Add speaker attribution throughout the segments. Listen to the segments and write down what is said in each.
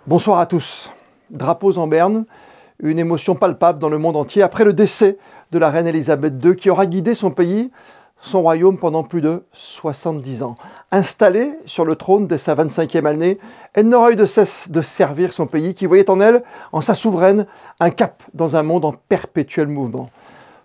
Speaker 1: Bonsoir à tous. Drapeaux en berne, une émotion palpable dans le monde entier après le décès de la reine Elisabeth II qui aura guidé son pays, son royaume pendant plus de 70 ans. Installée sur le trône dès sa 25e année, elle n'aura eu de cesse de servir son pays qui voyait en elle, en sa souveraine, un cap dans un monde en perpétuel mouvement.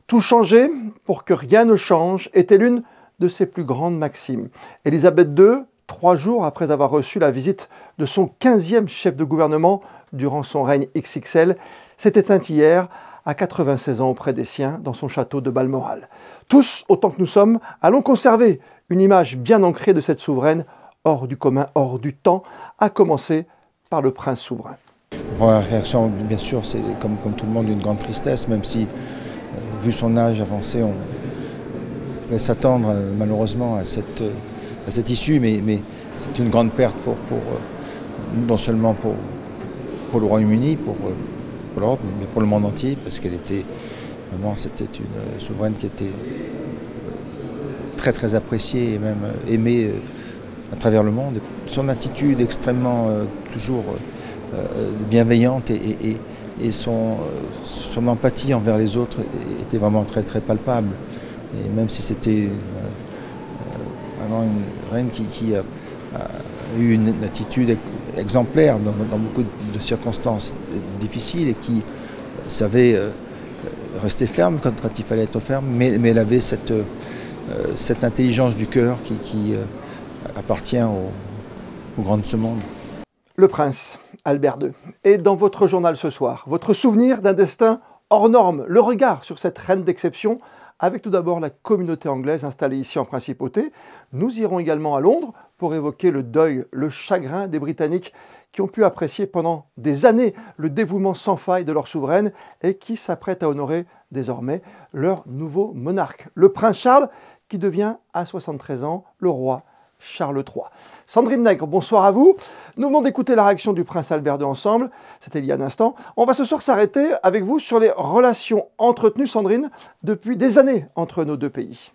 Speaker 1: Tout changer pour que rien ne change était l'une de ses plus grandes maximes. Elisabeth II, 3 jours après avoir reçu la visite de son 15e chef de gouvernement durant son règne XXL, s'est éteinte hier à 96 ans auprès des siens dans son château de Balmoral. Tous, autant que nous sommes, allons conserver une image bien ancrée de cette souveraine hors du commun, hors du temps, à commencer par le prince souverain.
Speaker 2: La réaction, bien sûr, c'est comme tout le monde une grande tristesse, même si, vu son âge avancé, on pouvait s'attendre malheureusement à cette issue, mais c'est une grande perte non seulement pour le Royaume-Uni, pour l'Europe, mais pour le monde entier, parce qu'elle était vraiment, c'était une souveraine qui était très très appréciée et même aimée à travers le monde. Son attitude extrêmement toujours bienveillante et son empathie envers les autres était vraiment très très palpable. Et même si c'était vraiment une reine qui a eu une attitude exemplaire dans beaucoup de circonstances difficiles et qui savait rester ferme quand il fallait être ferme, mais elle avait cette intelligence du cœur qui appartient aux grands de ce monde.
Speaker 1: Le prince Albert II. Et dans votre journal ce soir, votre souvenir d'un destin hors norme, le regard sur cette reine d'exception, avec tout d'abord la communauté anglaise installée ici en Principauté. Nous irons également à Londres pour évoquer le deuil, le chagrin des Britanniques qui ont pu apprécier pendant des années le dévouement sans faille de leur souveraine et qui s'apprêtent à honorer désormais leur nouveau monarque, le prince Charles, qui devient à 73 ans le roi Charles III. Sandrine Nègre, bonsoir à vous. Nous venons d'écouter la réaction du prince Albert II ensemble, c'était il y a un instant. On va ce soir s'arrêter avec vous sur les relations entretenues, Sandrine, depuis des années entre nos deux pays.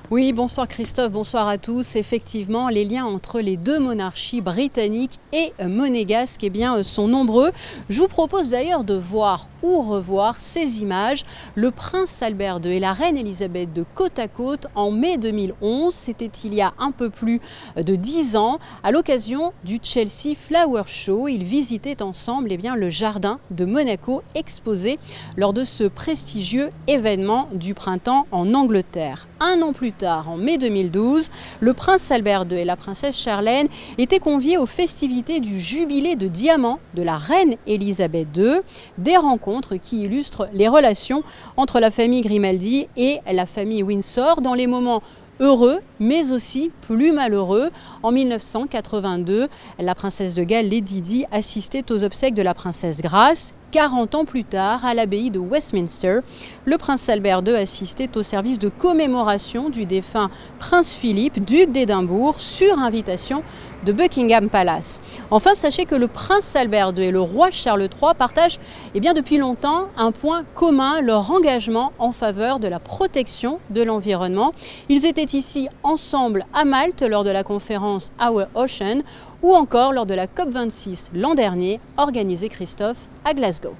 Speaker 3: Oui, bonsoir Christophe, bonsoir à tous. Effectivement, les liens entre les deux monarchies britanniques et monégasques sont nombreux. Je vous propose d'ailleurs de voir ou revoir ces images. Le prince Albert II et la reine Elisabeth II côte à côte en mai 2011. C'était il y a un peu plus de 10 ans. À l'occasion du Chelsea Flower Show, ils visitaient ensemble le jardin de Monaco exposé lors de ce prestigieux événement du printemps en Angleterre. Un an plus tard, en mai 2012, le prince Albert II et la princesse Charlène étaient conviés aux festivités du jubilé de diamant de la reine Elisabeth II, des rencontres qui illustrent les relations entre la famille Grimaldi et la famille Windsor dans les moments heureux, mais aussi plus malheureux. En 1982, la princesse de Galles, Lady Di, assistait aux obsèques de la princesse Grace. 40 ans plus tard, à l'abbaye de Westminster, le prince Albert II assistait au service de commémoration du défunt prince Philippe, duc d'Édimbourg, sur invitation de Buckingham Palace. Enfin, sachez que le prince Albert II et le roi Charles III partagent depuis longtemps un point commun, leur engagement en faveur de la protection de l'environnement. Ils étaient ici ensemble à Malte lors de la conférence Our Ocean ou encore lors de la COP26 l'an dernier, organisée, Christophe, à Glasgow.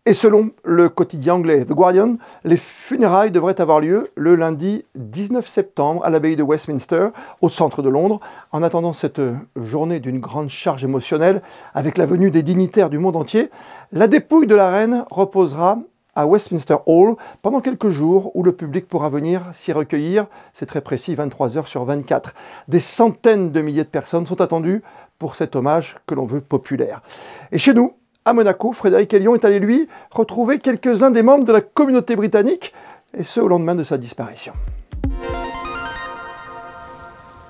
Speaker 1: Et selon le quotidien anglais The Guardian, les funérailles devraient avoir lieu le lundi 19 septembre à l'abbaye de Westminster, au centre de Londres. En attendant cette journée d'une grande charge émotionnelle, avec la venue des dignitaires du monde entier, la dépouille de la reine reposera à Westminster Hall pendant quelques jours où le public pourra venir s'y recueillir. C'est très précis, 23 heures sur 24. Des centaines de milliers de personnes sont attendues pour cet hommage que l'on veut populaire. Et chez nous, à Monaco, Frédéric Hélion est allé, lui, retrouver quelques-uns des membres de la communauté britannique, et ce au lendemain de sa disparition.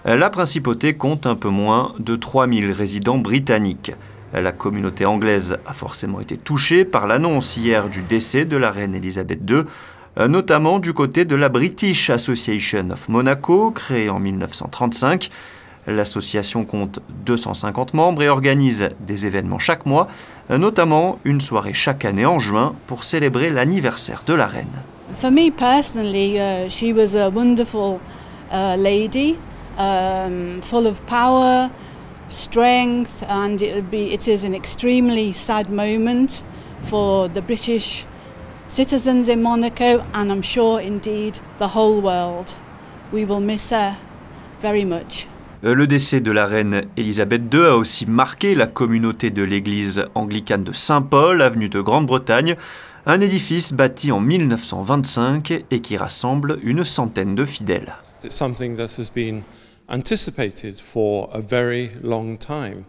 Speaker 4: La principauté compte un peu moins de 3000 résidents britanniques. La communauté anglaise a forcément été touchée par l'annonce hier du décès de la reine Elisabeth II, notamment du côté de la British Association of Monaco, créée en 1935. L'association compte 250 membres et organise des événements chaque mois, notamment une soirée chaque année en juin pour célébrer l'anniversaire de la reine.
Speaker 5: For me personally, she was a wonderful lady, full of power. strength, and it is an extremely sad moment for the British citizens in Monaco, and I'm sure indeed the whole world. We will miss her very much.
Speaker 4: Le décès de la reine Elisabeth II a aussi marqué la communauté de l'église anglicane de Saint-Paul, avenue de Grande-Bretagne, un édifice bâti en 1925 et qui rassemble une centaine de fidèles.
Speaker 6: It's something that has been anticipated for a very long time.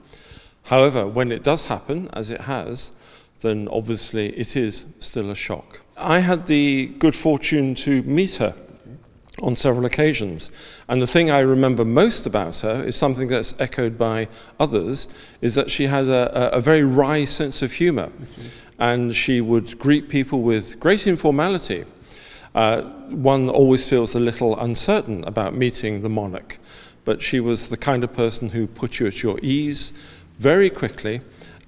Speaker 6: However, when it does happen, as it has, then obviously it is still a shock. I had the good fortune to meet her on several occasions, and the thing I remember most about her is something that's echoed by others, is that she had a very wry sense of humour, and she would greet people with great informality. One always feels a little uncertain about meeting the monarch, but she was the kind of person who put you at your ease very quickly,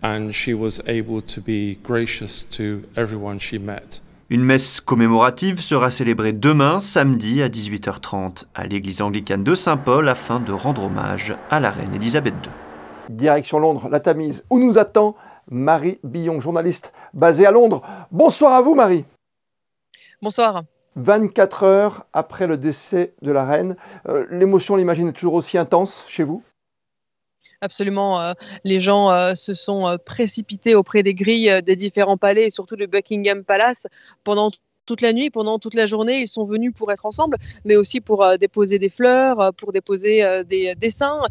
Speaker 6: and she was able to be gracious to everyone she met.
Speaker 4: Une messe commémorative sera célébrée demain, samedi à 18h30, à l'église anglicane de Saint-Paul afin de rendre hommage à la reine Elisabeth II.
Speaker 1: Direction Londres, la Tamise, où nous attend Marie Billon, journaliste basée à Londres. Bonsoir à vous Marie.
Speaker 7: Bonsoir.
Speaker 1: 24 heures après le décès de la reine, l'émotion, on l'imagine, est toujours aussi intense chez vous?
Speaker 7: Absolument, les gens se sont précipités auprès des grilles des différents palais et surtout de Buckingham Palace pendant toute la nuit, pendant toute la journée. Ils sont venus pour être ensemble, mais aussi pour déposer des fleurs, pour déposer des dessins,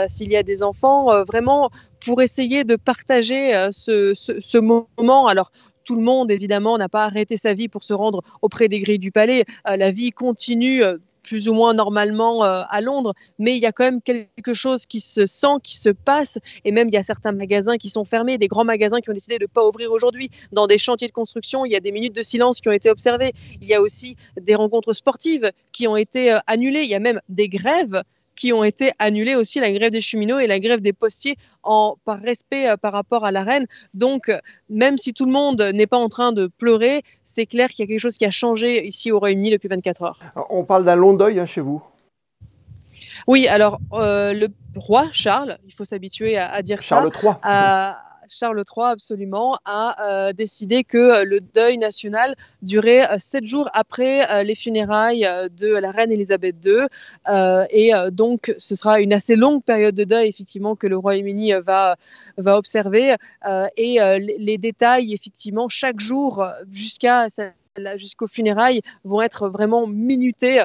Speaker 7: s'il y a des enfants, vraiment pour essayer de partager ce moment. Alors, tout le monde, évidemment, n'a pas arrêté sa vie pour se rendre auprès des grilles du palais. La vie continue plus ou moins normalement à Londres, mais il y a quand même quelque chose qui se sent, qui se passe, et même il y a certains magasins qui sont fermés, des grands magasins qui ont décidé de ne pas ouvrir aujourd'hui. Dans des chantiers de construction, il y a des minutes de silence qui ont été observées. Il y a aussi des rencontres sportives qui ont été annulées. Il y a même des grèves qui ont été annulées aussi, la grève des cheminots et la grève des postiers, par respect par rapport à la reine. Donc, même si tout le monde n'est pas en train de pleurer, c'est clair qu'il y a quelque chose qui a changé ici au Royaume-Uni depuis 24 heures.
Speaker 1: On parle d'un long deuil chez vous?
Speaker 7: Oui, alors le roi Charles, il faut s'habituer à dire
Speaker 1: Charles
Speaker 7: ça.
Speaker 1: III.
Speaker 7: Charles III, absolument, a décidé que le deuil national durait 7 jours après les funérailles de la reine Elisabeth II. Donc, ce sera une assez longue période de deuil, effectivement, que le Royaume-Uni va observer. Les détails, effectivement, chaque jour jusqu'aux funérailles vont être vraiment minutés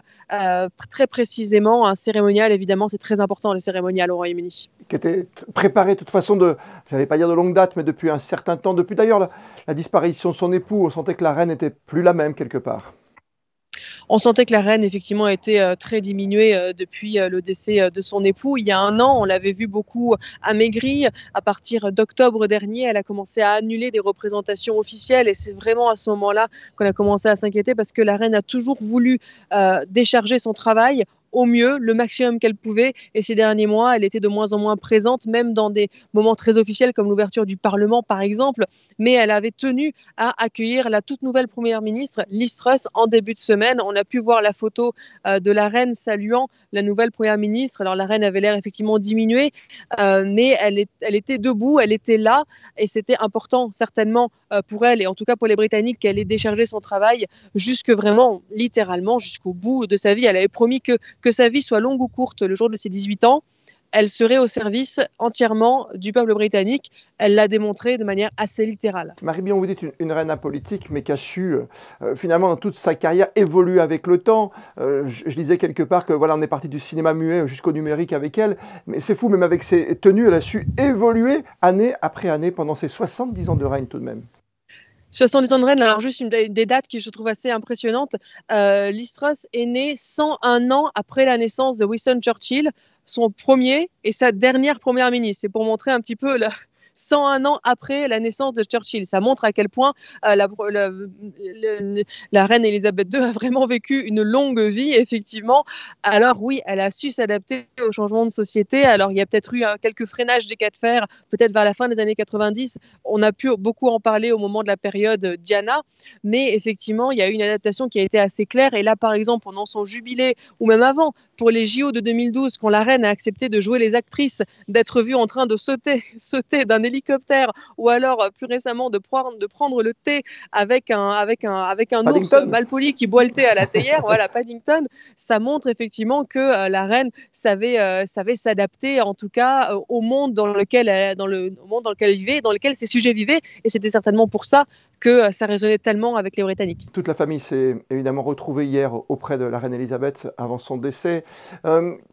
Speaker 7: très précisément. Un cérémonial, évidemment, c'est très important, le cérémonial au Royaume-Uni.
Speaker 1: Qui était préparé de toute façon j'allais pas dire de longue date, mais depuis un certain temps, depuis d'ailleurs la disparition de son époux, on sentait que la reine n'était plus la même quelque part.
Speaker 7: On sentait que la reine, effectivement, était très diminuée depuis le décès de son époux. Il y a un an, on l'avait vu beaucoup amaigrie. À partir d'octobre dernier, elle a commencé à annuler des représentations officielles. Et c'est vraiment à ce moment-là qu'on a commencé à s'inquiéter parce que la reine a toujours voulu décharger son travail au mieux, le maximum qu'elle pouvait. Et ces derniers mois, elle était de moins en moins présente, même dans des moments très officiels comme l'ouverture du Parlement, par exemple. Mais elle avait tenu à accueillir la toute nouvelle première ministre, Liz Truss, en début de semaine. On a pu voir la photo de la reine saluant la nouvelle première ministre. Alors la reine avait l'air effectivement diminuée, mais elle était debout, elle était là. Et c'était important, certainement, pour elle, et en tout cas pour les Britanniques, qu'elle ait déchargé son travail jusque vraiment, littéralement, jusqu'au bout de sa vie. Elle avait promis que sa vie soit longue ou courte le jour de ses 18 ans, elle serait au service entièrement du peuple britannique. Elle l'a démontré de manière assez littérale.
Speaker 1: Marie Billon, vous dites une reine apolitique, mais qui a su, finalement, dans toute sa carrière, évoluer avec le temps. Je lisais quelque part que voilà, on est parti du cinéma muet jusqu'au numérique avec elle. Mais c'est fou, même avec ses tenues, elle a su évoluer année après année pendant ses 70 ans de règne tout de même.
Speaker 7: 70 ans de reine, alors juste des dates qui je trouve assez impressionnantes. Liz Truss est née 101 ans après la naissance de Winston Churchill, son premier et sa dernière première ministre. C'est pour montrer un petit peu 101 ans après la naissance de Churchill. Ça montre à quel point la reine Elisabeth II a vraiment vécu une longue vie, effectivement. Alors oui, elle a su s'adapter aux changements de société. Alors il y a peut-être eu quelques freinages des cas de fer, peut-être vers la fin des années 90. On a pu beaucoup en parler au moment de la période Diana, mais effectivement, il y a eu une adaptation qui a été assez claire. Et là, par exemple, pendant son jubilé, ou même avant, pour les JO de 2012, quand la reine a accepté de jouer les actrices, d'être vue en train de sauter d'un hélicoptère, ou alors plus récemment de prendre le thé avec un ours malpoli qui boit le thé à la théière, voilà, Paddington, ça montre effectivement que la reine savait s'adapter, en tout cas, au monde dans lequel elle vivait, dans lequel ses sujets vivaient, et c'était certainement pour ça que ça résonnait tellement avec les Britanniques.
Speaker 1: Toute la famille s'est évidemment retrouvée hier auprès de la reine Elisabeth avant son décès.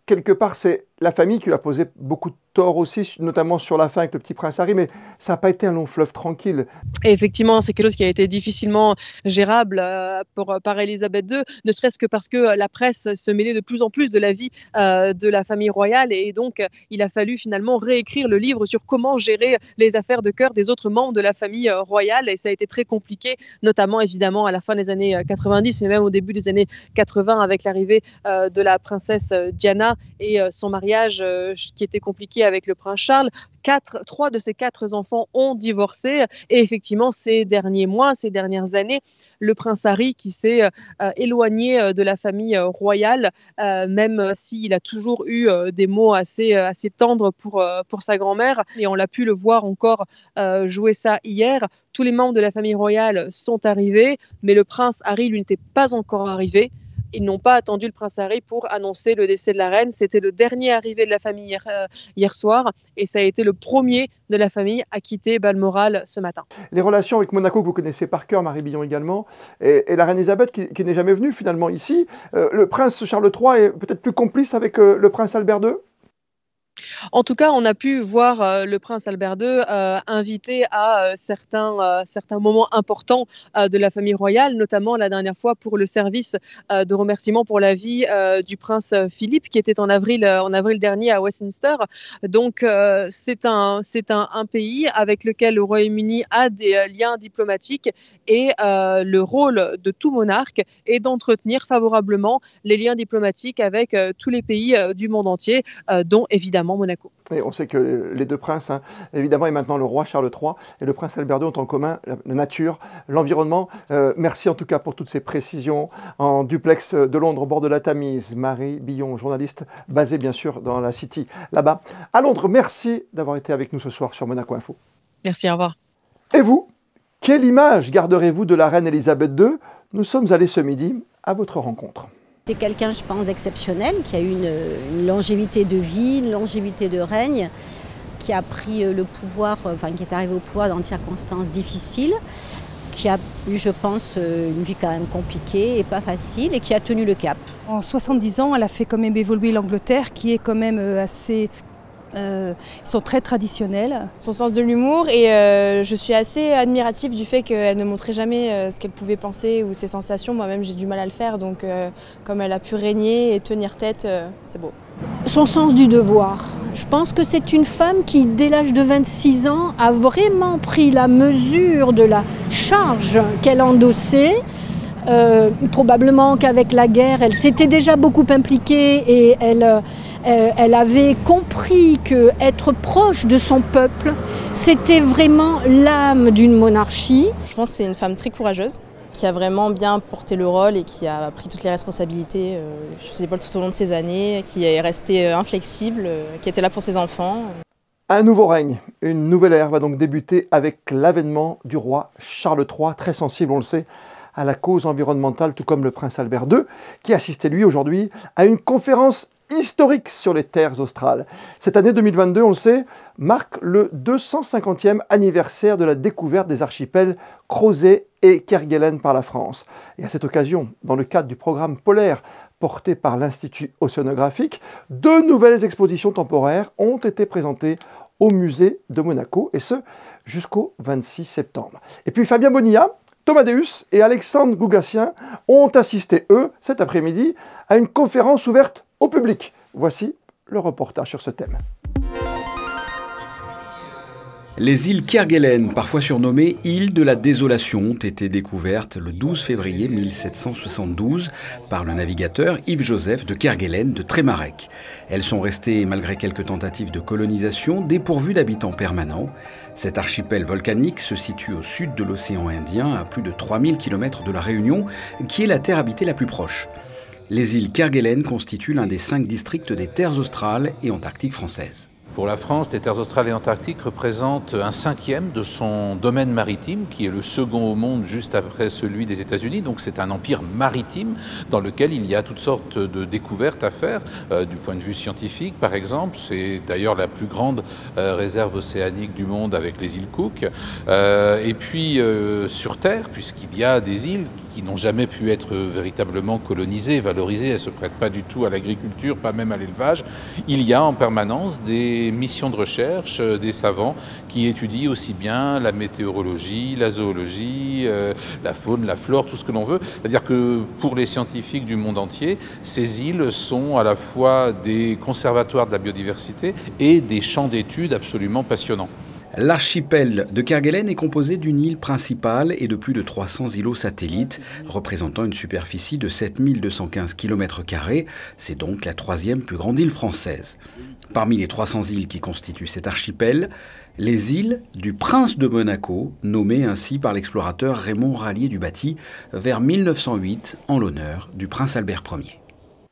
Speaker 1: Quelque part, c'est la famille qui lui a posé beaucoup de tort aussi, notamment sur la fin avec le petit prince Harry, mais ça n'a pas été un long fleuve tranquille.
Speaker 7: Et effectivement, c'est quelque chose qui a été difficilement gérable par Elisabeth II, ne serait-ce que parce que la presse se mêlait de plus en plus de la vie de la famille royale, et donc il a fallu finalement réécrire le livre sur comment gérer les affaires de cœur des autres membres de la famille royale, et ça a été très compliqué, notamment évidemment à la fin des années 90, mais même au début des années 80 avec l'arrivée de la princesse Diana et son mariage qui était compliqué avec le prince Charles. 3 de ses 4 enfants ont divorcé, et effectivement ces derniers mois, ces dernières années, le prince Harry qui s'est éloigné de la famille royale, même s'il a toujours eu des mots assez tendres pour sa grand-mère, et on l'a pu le voir encore jouer ça hier. Tous les membres de la famille royale sont arrivés, mais le prince Harry, lui, n'était pas encore arrivé. Ils n'ont pas attendu le prince Harry pour annoncer le décès de la reine. C'était le dernier arrivé de la famille hier soir, et ça a été le premier de la famille à quitter Balmoral ce matin.
Speaker 1: Les relations avec Monaco que vous connaissez par cœur, Marie Billon également, et la reine Elisabeth qui n'est jamais venue finalement ici. Le prince Charles III est peut-être plus complice avec le prince Albert II ?
Speaker 7: En tout cas, on a pu voir le prince Albert II invité à certains moments importants de la famille royale, notamment la dernière fois pour le service de remerciement pour la vie du prince Philippe, qui était en avril dernier à Westminster. Donc, c'est un pays avec lequel le Royaume-Uni a des liens diplomatiques, et le rôle de tout monarque est d'entretenir favorablement les liens diplomatiques avec tous les pays du monde entier, dont évidemment Monaco.
Speaker 1: Et on sait que les deux princes, évidemment, et maintenant le roi Charles III et le prince Albert II ont en commun la nature, l'environnement. Merci en tout cas pour toutes ces précisions. En duplex de Londres, au bord de la Tamise, Marie Billon, journaliste basée bien sûr dans la City, là-bas. À Londres, merci d'avoir été avec nous ce soir sur Monaco Info.
Speaker 7: Merci, au revoir.
Speaker 1: Et vous, quelle image garderez-vous de la reine Elisabeth II? Nous sommes allés ce midi à votre rencontre.
Speaker 3: C'est quelqu'un, je pense, d'exceptionnel, qui a eu une longévité de vie, une longévité de règne, qui a pris le pouvoir, qui est arrivé au pouvoir dans des circonstances difficiles, qui a eu, je pense, une vie quand même compliquée et pas facile, et qui a tenu le cap.
Speaker 8: En 70 ans, elle a fait quand même évoluer l'Angleterre, qui est quand même assez... ils sont très traditionnels.
Speaker 9: Son sens de l'humour, et je suis assez admirative du fait qu'elle ne montrait jamais ce qu'elle pouvait penser ou ses sensations. Moi-même, j'ai du mal à le faire, donc comme elle a pu régner et tenir tête, c'est beau.
Speaker 10: Son sens du devoir. Je pense que c'est une femme qui, dès l'âge de 26 ans, a vraiment pris la mesure de la charge qu'elle endossait. Probablement qu'avec la guerre, elle s'était déjà beaucoup impliquée, et elle avait compris qu'être proche de son peuple, c'était vraiment l'âme d'une monarchie.
Speaker 9: Je pense que c'est une femme très courageuse, qui a vraiment bien porté le rôle et qui a pris toutes les responsabilités sur ses épaules tout au long de ces années, qui est restée inflexible, qui était là pour ses enfants.
Speaker 1: Un nouveau règne, une nouvelle ère va donc débuter avec l'avènement du roi Charles III, très sensible, on le sait, à la cause environnementale, tout comme le prince Albert II, qui assistait lui aujourd'hui à une conférence historique sur les terres australes. Cette année 2022, on le sait, marque le 250e anniversaire de la découverte des archipels Crozet et Kerguelen par la France. Et à cette occasion, dans le cadre du programme polaire porté par l'Institut océanographique, 2 nouvelles expositions temporaires ont été présentées au musée de Monaco, et ce, jusqu'au 26 septembre. Et puis Fabien Bonilla, Thomas Deus et Alexandre Gougassien ont assisté, eux, cet après-midi, à une conférence ouverte au public. Voici le reportage sur ce thème.
Speaker 11: Les îles Kerguelen, parfois surnommées îles de la désolation, ont été découvertes le 12 février 1772 par le navigateur Yves-Joseph de Kerguelen de Trémarec. Elles sont restées, malgré quelques tentatives de colonisation, dépourvues d'habitants permanents. Cet archipel volcanique se situe au sud de l'océan Indien, à plus de 3000 km de la Réunion, qui est la terre habitée la plus proche. Les îles Kerguelen constituent l'un des 5 districts des terres australes et antarctiques françaises.
Speaker 12: Pour la France, les terres australes et antarctiques représentent 1/5 de son domaine maritime, qui est le second au monde juste après celui des États-Unis. Donc c'est un empire maritime dans lequel il y a toutes sortes de découvertes à faire, du point de vue scientifique par exemple. C'est d'ailleurs la plus grande réserve océanique du monde avec les îles Cook. Et puis sur Terre, puisqu'il y a des îles qui n'ont jamais pu être véritablement colonisées, valorisées, elles ne se prêtent pas du tout à l'agriculture, pas même à l'élevage, il y a en permanence des missions de recherche, des savants qui étudient aussi bien la météorologie, la zoologie, la faune, la flore, tout ce que l'on veut. C'est-à-dire que pour les scientifiques du monde entier, ces îles sont à la fois des conservatoires de la biodiversité et des champs d'études absolument passionnants.
Speaker 11: L'archipel de Kerguelen est composé d'une île principale et de plus de 300 îlots satellites, représentant une superficie de 7215 km². C'est donc la 3e plus grande île française. Parmi les 300 îles qui constituent cet archipel, les îles du Prince de Monaco, nommées ainsi par l'explorateur Raymond Rallier du Baty vers 1908 en l'honneur du prince Albert Ier.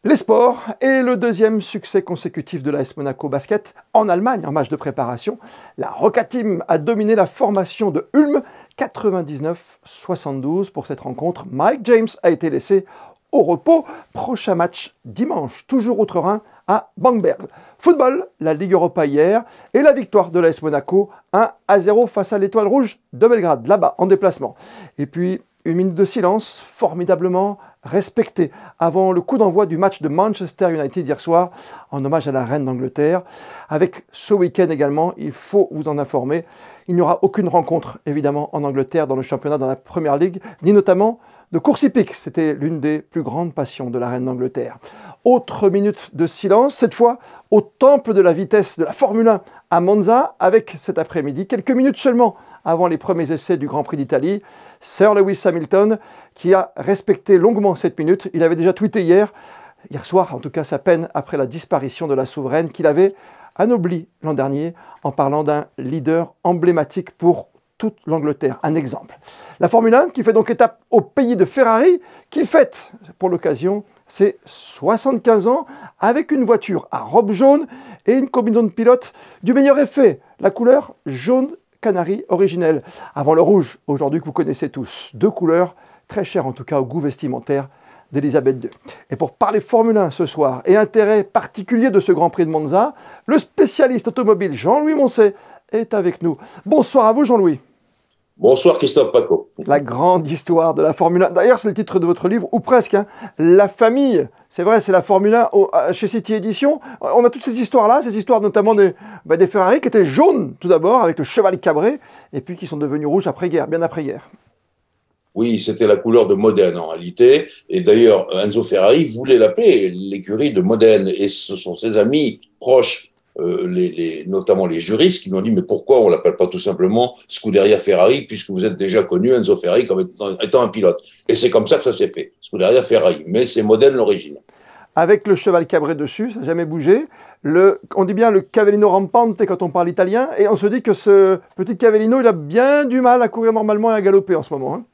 Speaker 1: Les sports et le 2e succès consécutif de l'AS Monaco Basket en Allemagne en match de préparation. La Roca Team a dominé la formation de Ulm 99-72 pour cette rencontre. Mike James a été laissé au repos. Prochain match dimanche, toujours outre-Rhin à Bamberg. Football, la Ligue Europa hier et la victoire de l'AS Monaco 1-0 face à l'Étoile Rouge de Belgrade, là-bas en déplacement. Et puis une minute de silence formidablement respectée avant le coup d'envoi du match de Manchester United hier soir en hommage à la reine d'Angleterre. Avec ce week-end également, il faut vous en informer, il n'y aura aucune rencontre évidemment en Angleterre dans le championnat, dans la Premier League, ni notamment de course hippique. C'était l'une des plus grandes passions de la reine d'Angleterre. Autre minute de silence, cette fois au temple de la vitesse de la Formule 1 à Monza, avec cet après-midi, quelques minutes seulement avant les premiers essais du Grand Prix d'Italie, Sir Lewis Hamilton qui a respecté longuement cette minute. Il avait déjà tweeté hier soir en tout cas, sa peine après la disparition de la souveraine qu'il avait anoblie l'an dernier en parlant d'un leader emblématique pour toute l'Angleterre. Un exemple. La Formule 1 qui fait donc étape au pays de Ferrari, qui fête pour l'occasion ses 75 ans avec une voiture à robe jaune et une combinaison de pilote du meilleur effet, la couleur jaune canari originelle, avant le rouge aujourd'hui que vous connaissez tous. 2 couleurs très chères en tout cas au goût vestimentaire d'Elisabeth II. Et pour parler Formule 1 ce soir et intérêt particulier de ce Grand Prix de Monza, le spécialiste automobile Jean-Louis Moncey est avec nous. Bonsoir à vous Jean-Louis.
Speaker 13: Bonsoir Christophe Paco.
Speaker 1: La grande histoire de la Formule 1. D'ailleurs, c'est le titre de votre livre, ou presque. Hein. La famille, c'est vrai, c'est la Formule 1 chez City Edition. On a toutes ces histoires-là, ces histoires notamment des Ferrari qui étaient jaunes tout d'abord, avec le cheval cabré, et puis qui sont devenus rouges après-guerre, bien après-guerre.
Speaker 13: Oui, c'était la couleur de Modène en réalité. Et d'ailleurs, Enzo Ferrari voulait l'appeler l'écurie de Modène. Et ce sont ses amis proches, notamment les juristes, qui lui ont dit « Mais pourquoi on l'appelle pas tout simplement Scuderia Ferrari, puisque vous êtes déjà connu, Enzo Ferrari, comme étant un pilote ?» Et c'est comme ça que ça s'est fait, Scuderia Ferrari. Mais c'est Modène l'origine. Avec le cheval cabré dessus, ça n'a jamais bougé. On dit bien le cavallino rampante quand on parle italien. Et on se dit que ce petit cavallino, il a bien du mal à courir normalement et à galoper en ce moment. Hein.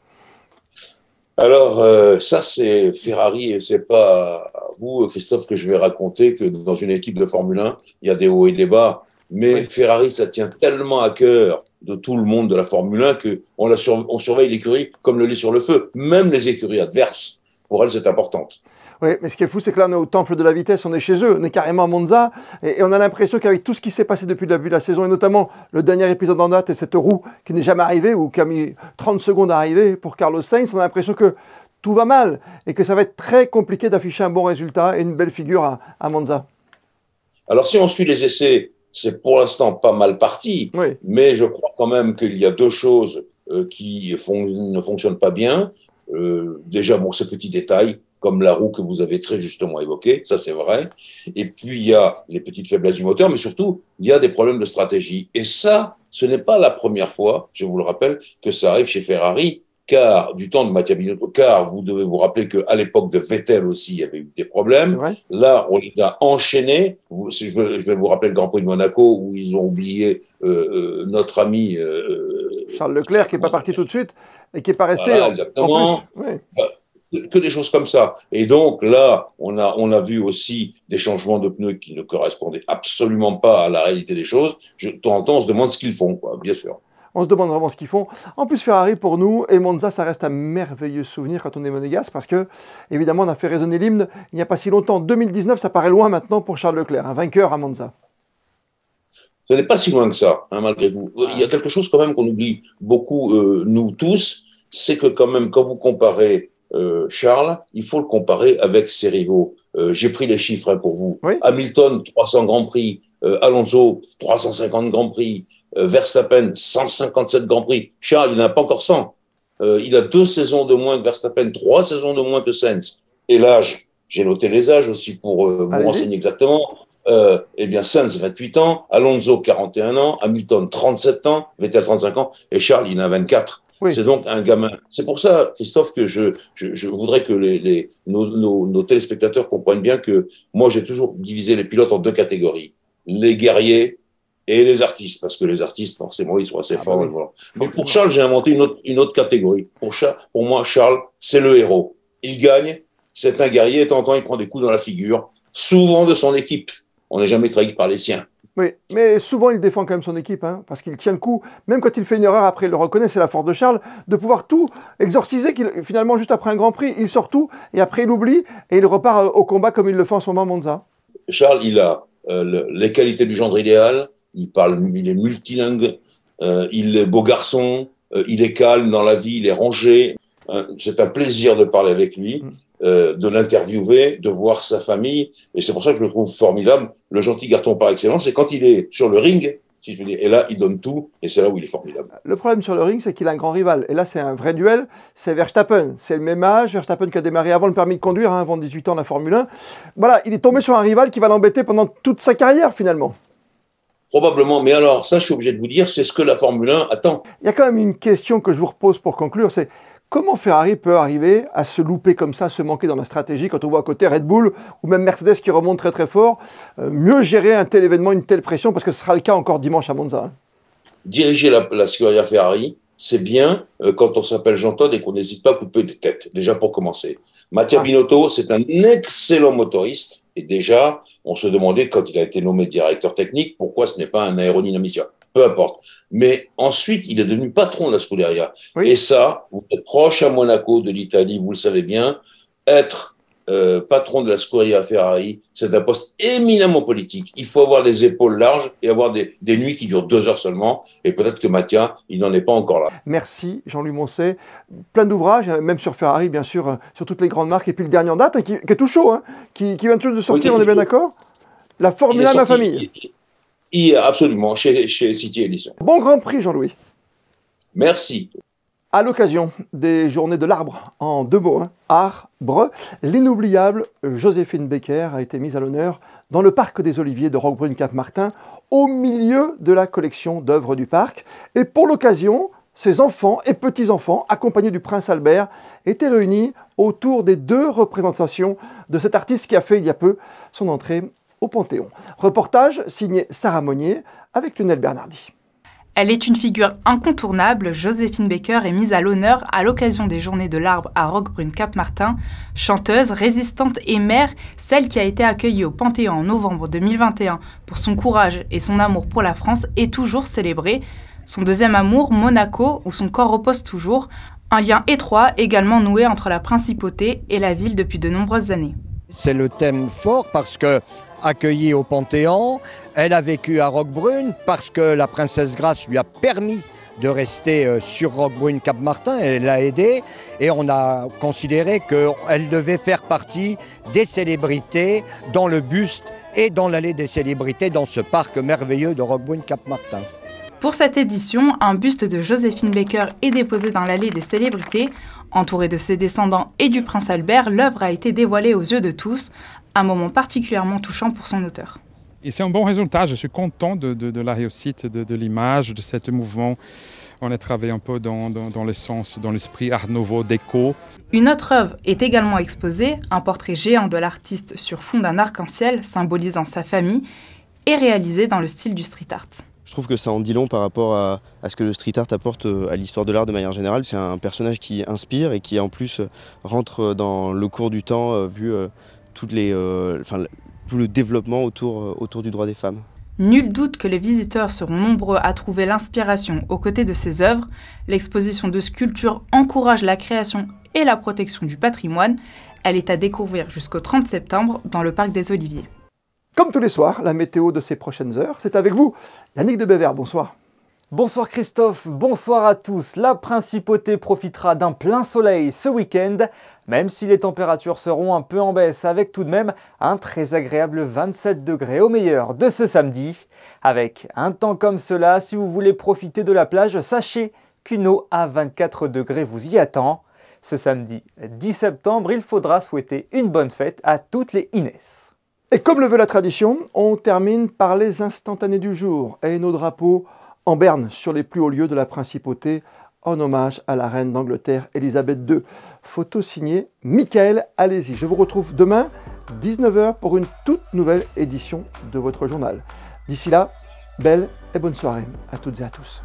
Speaker 13: Alors, ça, c'est Ferrari, et c'est pas vous, Christophe, que je vais raconter que dans une équipe de Formule 1, il y a des hauts et des bas. Mais oui. Ferrari, ça tient tellement à cœur de tout le monde de la Formule 1 qu'on surveille l'écurie comme le lait sur le feu. Même les écuries adverses, pour elles, c'est importante. Oui, mais ce qui est fou, c'est que là, on est au temple de la vitesse, on est chez eux, on est carrément à Monza, et on a l'impression qu'avec tout ce qui s'est passé depuis le début de la saison, et notamment le dernier épisode en date, et cette roue qui n'est jamais arrivée, ou qui a mis 30 secondes à arriver pour Carlos Sainz, on a l'impression que tout va mal, et que ça va être très compliqué d'afficher un bon résultat et une belle figure à Monza. Alors, si on suit les essais, c'est pour l'instant pas mal parti, oui. Mais je crois quand même qu'il y a 2 choses qui ne fonctionnent pas bien. Déjà, bon, ce petit détail, comme la roue que vous avez très justement évoquée, ça c'est vrai. Et puis il y a les petites faiblesses du moteur, mais surtout, il y a des problèmes de stratégie. Et ça, ce n'est pas la première fois, je vous le rappelle, que ça arrive chez Ferrari, car du temps de Mattia Binotto, car vous devez vous rappeler qu'à l'époque de Vettel aussi, il y avait eu des problèmes. Là, on les a enchaînés. Je vais vous rappeler le Grand Prix de Monaco, où ils ont oublié notre ami... Charles Leclerc, qui n'est pas parti tout de suite, et qui n'est pas resté en plus. Oui. que des choses comme ça. Et donc là, on a vu aussi des changements de pneus qui ne correspondaient absolument pas à la réalité des choses. De temps en temps, on se demande ce qu'ils font, quoi, bien sûr.
Speaker 1: On se demande vraiment ce qu'ils font. En plus, Ferrari, pour nous, et Monza, ça reste un merveilleux souvenir quand on est monégasque, parce que, évidemment, on a fait résonner l'hymne il n'y a pas si longtemps. 2019, ça paraît loin maintenant pour Charles Leclerc, un vainqueur à Monza.
Speaker 13: Ce n'est pas si loin que ça, hein, malgré tout. Il y a quelque chose quand même qu'on oublie beaucoup, nous tous, c'est que quand même, quand vous comparez Charles, il faut le comparer avec ses rivaux. J'ai pris les chiffres, hein, pour vous. Oui. Hamilton, 300 Grands Prix. Alonso, 350 Grands Prix. Verstappen, 157 Grands Prix. Charles, il n'a pas encore 100. Il a 2 saisons de moins que Verstappen, 3 saisons de moins que Sainz. Et l'âge, j'ai noté les âges aussi pour vous renseigner exactement. Eh bien, Sainz, 28 ans, Alonso, 41 ans, Hamilton, 37 ans, Vettel, 35 ans, et Charles, il en a 24. Oui. C'est donc un gamin. C'est pour ça, Christophe, que je voudrais que nos téléspectateurs comprennent bien que moi, j'ai toujours divisé les pilotes en 2 catégories. Les guerriers et les artistes, parce que les artistes, forcément, ils sont assez forts. Oui. Voilà. Mais pour Charles, j'ai inventé une autre catégorie. Pour moi, Charles, c'est le héros. Il gagne, c'est un guerrier, et de temps en temps, il prend des coups dans la figure, souvent de son équipe. On n'est jamais trahi par les siens.
Speaker 1: Oui, mais souvent, il défend quand même son équipe, hein, parce qu'il tient le coup. Même quand il fait une erreur, après, il le reconnaît, c'est la force de Charles, de pouvoir tout exorciser, finalement, juste après un Grand Prix, il sort tout, et après, il oublie, et il repart au combat comme il le fait en ce moment à Monza.
Speaker 13: Charles, il a les qualités du gendre idéal, il est multilingue, il est beau garçon, il est calme dans la vie, il est rangé. C'est un plaisir de parler avec lui, de l'interviewer, de voir sa famille, et c'est pour ça que je le trouve formidable, le gentil garçon par excellence. Et quand il est sur le ring, si je veux dire, et là, il donne tout, et c'est là où il est formidable. Le
Speaker 1: problème sur le ring, c'est qu'il a un grand rival. Et là, c'est un vrai duel, c'est Verstappen. C'est le même âge, Verstappen qui a démarré avant le permis de conduire, hein, avant 18 ans, la Formule 1. Voilà, il est tombé sur un rival qui va l'embêter pendant toute sa carrière, finalement.
Speaker 13: Probablement, mais alors, ça, je suis obligé de vous dire, c'est ce que la Formule 1 attend.
Speaker 1: Il y a quand même une question que je vous repose pour conclure, c'est comment Ferrari peut arriver à se louper comme ça, à se manquer dans la stratégie, quand on voit à côté Red Bull ou même Mercedes qui remonte très très fort, mieux gérer un tel événement, une telle pression, parce que ce sera le cas encore dimanche à Monza. Hein.
Speaker 13: Diriger la Scuderia Ferrari, c'est bien quand on s'appelle Jean Todt et qu'on n'hésite pas à couper des têtes, déjà pour commencer. Mattia Binotto, c'est un excellent motoriste, et déjà, on se demandait, quand il a été nommé directeur technique, pourquoi ce n'est pas un aérodynamicien. Peu importe. Mais ensuite, il est devenu patron de la Scuderia. Oui. Et ça, vous êtes proche à Monaco de l'Italie, vous le savez bien, être patron de la Scuderia Ferrari, c'est un poste éminemment politique. Il faut avoir des épaules larges et avoir des nuits qui durent 2 heures seulement. Et peut-être que Mattia, il n'en est pas encore là.
Speaker 1: Merci Jean-Louis Moncet. Plein d'ouvrages, même sur Ferrari, bien sûr, sur toutes les grandes marques. Et puis le dernier en date, hein, qui est tout chaud, hein, qui vient tout de sortir, oui, on est bien d'accord? La Formule 1 de ma famille.
Speaker 13: Absolument, chez City Edition.
Speaker 1: Bon Grand Prix, Jean-Louis.
Speaker 13: Merci.
Speaker 1: À l'occasion des Journées de l'Arbre, en 2 mots, hein, arbre, l'inoubliable Joséphine Baker a été mise à l'honneur dans le parc des Oliviers de Roquebrune-Cap-Martin, au milieu de la collection d'œuvres du parc. Et pour l'occasion, ses enfants et petits-enfants, accompagnés du prince Albert, étaient réunis autour des 2 représentations de cet artiste qui a fait il y a peu son entrée au Panthéon. Reportage signé Sarah Monnier avec Lionel Bernardi.
Speaker 14: Elle est une figure incontournable, Joséphine Baker est mise à l'honneur à l'occasion des Journées de l'Arbre à Roquebrune-Cap-Martin. Chanteuse, résistante et mère, celle qui a été accueillie au Panthéon en novembre 2021 pour son courage et son amour pour la France est toujours célébrée. Son deuxième amour, Monaco, où son corps repose toujours, un lien étroit également noué entre la principauté et la ville depuis de nombreuses années.
Speaker 15: C'est le thème fort parce que accueillie au Panthéon, elle a vécu à Roquebrune parce que la princesse Grace lui a permis de rester sur Roquebrune-Cap-Martin, elle l'a aidée et on a considéré qu'elle devait faire partie des célébrités dans le buste et dans l'allée des célébrités dans ce parc merveilleux de Roquebrune-Cap-Martin.
Speaker 14: Pour cette édition, un buste de Joséphine Baker est déposé dans l'allée des célébrités. Entourée de ses descendants et du prince Albert, l'œuvre a été dévoilée aux yeux de tous, un moment particulièrement touchant pour son auteur.
Speaker 16: Et c'est un bon résultat, je suis content de la réussite de l'image, de ce mouvement. On a travaillé un peu dans l'essence, dans l'esprit Art Nouveau, déco.
Speaker 14: Une autre œuvre est également exposée, un portrait géant de l'artiste sur fond d'un arc-en-ciel symbolisant sa famille et réalisé dans le style du street art.
Speaker 17: Je trouve que ça en dit long par rapport à ce que le street art apporte à l'histoire de l'art de manière générale. C'est un personnage qui inspire et qui en plus rentre dans le cours du temps vu tout le développement autour du droit des femmes.
Speaker 14: Nul doute que les visiteurs seront nombreux à trouver l'inspiration aux côtés de ces œuvres. L'exposition de sculptures encourage la création et la protection du patrimoine. Elle est à découvrir jusqu'au 30 septembre dans le Parc des Oliviers.
Speaker 1: Comme tous les soirs, la météo de ces prochaines heures, c'est avec vous. Yannick de Bévert, bonsoir.
Speaker 18: Bonsoir Christophe, bonsoir à tous. La principauté profitera d'un plein soleil ce week-end, même si les températures seront un peu en baisse, avec tout de même un très agréable 27 degrés au meilleur de ce samedi. Avec un temps comme cela, si vous voulez profiter de la plage, sachez qu'une eau à 24 degrés vous y attend. Ce samedi 10 septembre, il faudra souhaiter une bonne fête à toutes les Inès.
Speaker 1: Et comme le veut la tradition, on termine par les instantanés du jour et nos drapeaux en berne sur les plus hauts lieux de la principauté en hommage à la reine d'Angleterre Elisabeth II. Photo signée Michael Alési. Je vous retrouve demain 19h pour une toute nouvelle édition de votre journal. D'ici là, belle et bonne soirée à toutes et à tous.